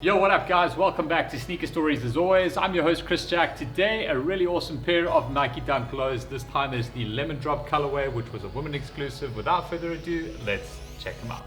Yo, what up guys? Welcome back to Sneaker Stories as always. I'm your host Chris Jack. Today a really awesome pair of Nike Dunk Lows. This time is the Lemon Drop colorway, which was a women exclusive. Without further ado, let's check them out.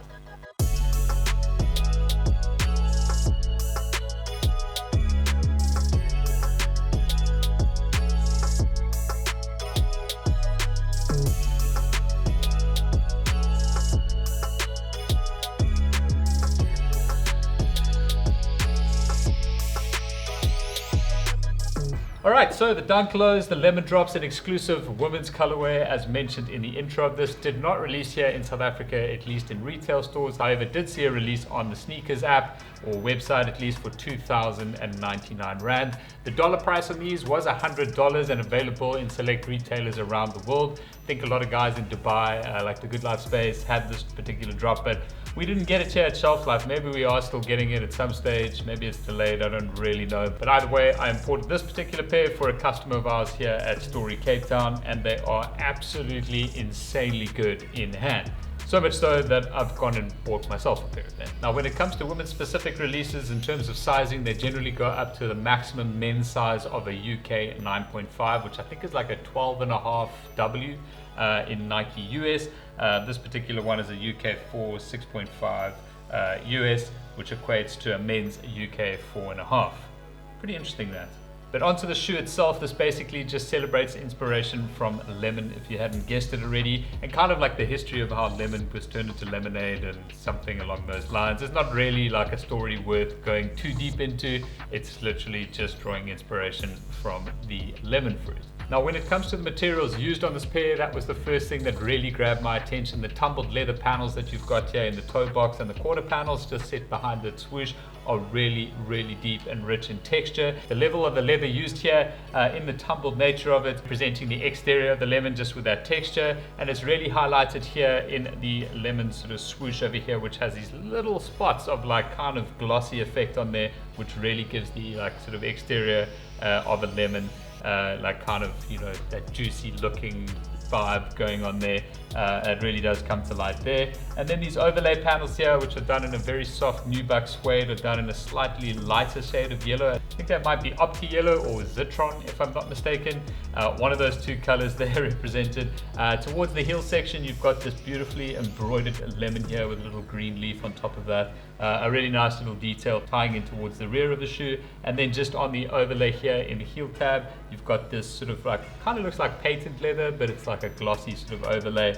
Alright, so the Dunk Lows, the Lemon Drops, an exclusive women's colorway as mentioned in the intro of this, did not release here in South Africa, at least in retail stores. However, did see a release on the Sneakers app or website at least for 2,099 Rand. The dollar price on these was $100 and available in select retailers around the world. I think a lot of guys in Dubai, like the Good Life Space, had this particular drop, but we didn't get it here at Shelf Life. Maybe we are still getting it at some stage. Maybe it's delayed. I don't really know. But either way, I imported this particular pair for a customer of ours here at Story Cape Town, and they are absolutely insanely good in hand. So much so that I've gone and bought myself a pair of them. Now, when it comes to women's specific releases, in terms of sizing, they generally go up to the maximum men's size of a UK 9.5, which I think is like a 12.5 W in Nike US. This particular one is a UK 4 6.5 US, which equates to a men's UK 4.5. Pretty interesting that. But onto the shoe itself, this basically just celebrates inspiration from lemon, if you hadn't guessed it already, and kind of like the history of how lemon was turned into lemonade and something along those lines. It's not really like a story worth going too deep into. It's literally just drawing inspiration from the lemon fruit. Now, when it comes to the materials used on this pair, that was the first thing that really grabbed my attention. The tumbled leather panels that you've got here in the toe box and the quarter panels just set behind the swoosh are really, really deep and rich in texture. The level of the leather used here in the tumbled nature of it, presenting the exterior of the lemon just with that texture, and it's really highlighted here in the lemon sort of swoosh over here, which has these little spots of like kind of glossy effect on there, which really gives the like sort of exterior of a lemon like kind of, you know, that juicy looking vibe going on there. It really does come to light there. And then these overlay panels here, which are done in a very soft nubuck suede, are done in a slightly lighter shade of yellow. I think that might be Opti Yellow or Zitron, if I'm not mistaken. One of those two colors there represented. Towards the heel section, you've got this beautifully embroidered lemon here with a little green leaf on top of that. A really nice little detail tying in towards the rear of the shoe. And then just on the overlay here in the heel tab, you've got this sort of like, kind of looks like patent leather, but it's like a glossy sort of overlay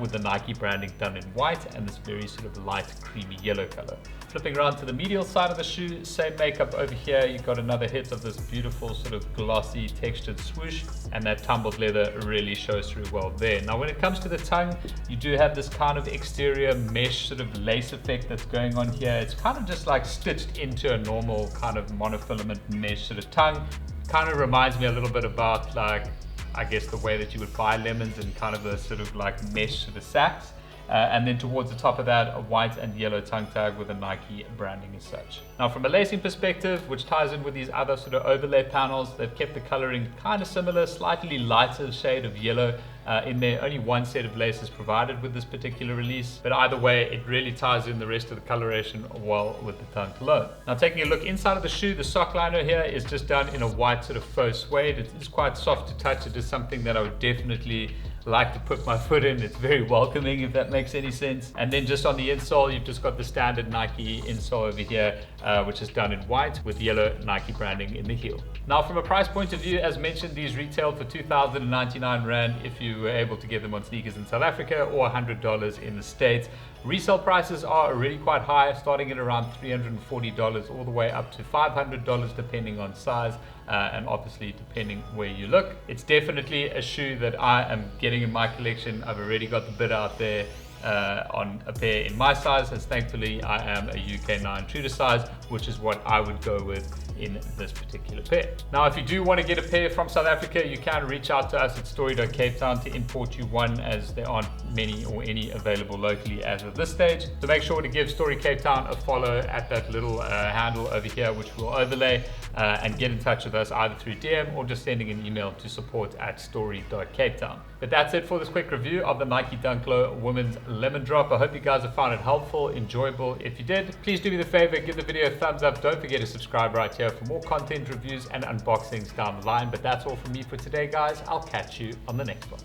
with the Nike branding done in white and this very sort of light creamy yellow color. Flipping around to the medial side of the shoe, same makeup over here. You've got another hit of this beautiful sort of glossy textured swoosh, and that tumbled leather really shows through well there. Now, when it comes to the tongue, you do have this kind of exterior mesh sort of lace effect that's going on here. It's kind of just like stitched into a normal kind of monofilament mesh sort of tongue. Kind of reminds me a little bit about like, I guess the way that you would buy lemons and kind of a sort of like mesh sort of sacks. And then towards the top of that, a white and yellow tongue tag with a Nike branding as such. Now, from a lacing perspective, which ties in with these other sort of overlay panels, they've kept the coloring kind of similar, slightly lighter shade of yellow in there. Only one set of laces provided with this particular release, but either way, it really ties in the rest of the coloration well with the Dunk Low. Now, taking a look inside of the shoe, the sock liner here is just done in a white sort of faux suede. It is quite soft to touch. It is something that I would definitely like to put my foot in. It's very welcoming, if that makes any sense. And then just on the insole, you've just got the standard Nike insole over here, which is done in white with yellow Nike branding in the heel. Now, from a price point of view, as mentioned, these retail for 2,099 Rand if you were able to get them on sneakers in South Africa, or $100 in the States. Resale prices are really quite high, starting at around $340 all the way up to $500 depending on size, and obviously depending where you look. It's definitely a shoe that I am getting in my collection. I've already got the bid out there on a pair in my size, as thankfully I am a UK 9 true to size, which is what I would go with in this particular pair. Now, if you do want to get a pair from South Africa, you can reach out to us at Story.Cape Town to import you one, as there aren't many or any available locally as of this stage. So make sure to give Story Cape Town a follow at that little handle over here, which we'll overlay, and get in touch with us either through DM or just sending an email to support@story.capetown. But that's it for this quick review of the Nike Dunk Low Women's lemon drop. I hope you guys have found it helpful, enjoyable. If you did, please do me the favor, give the video a thumbs up. Don't forget to subscribe right here for more content reviews and unboxings down the line. But that's all from me for today, guys. I'll catch you on the next one.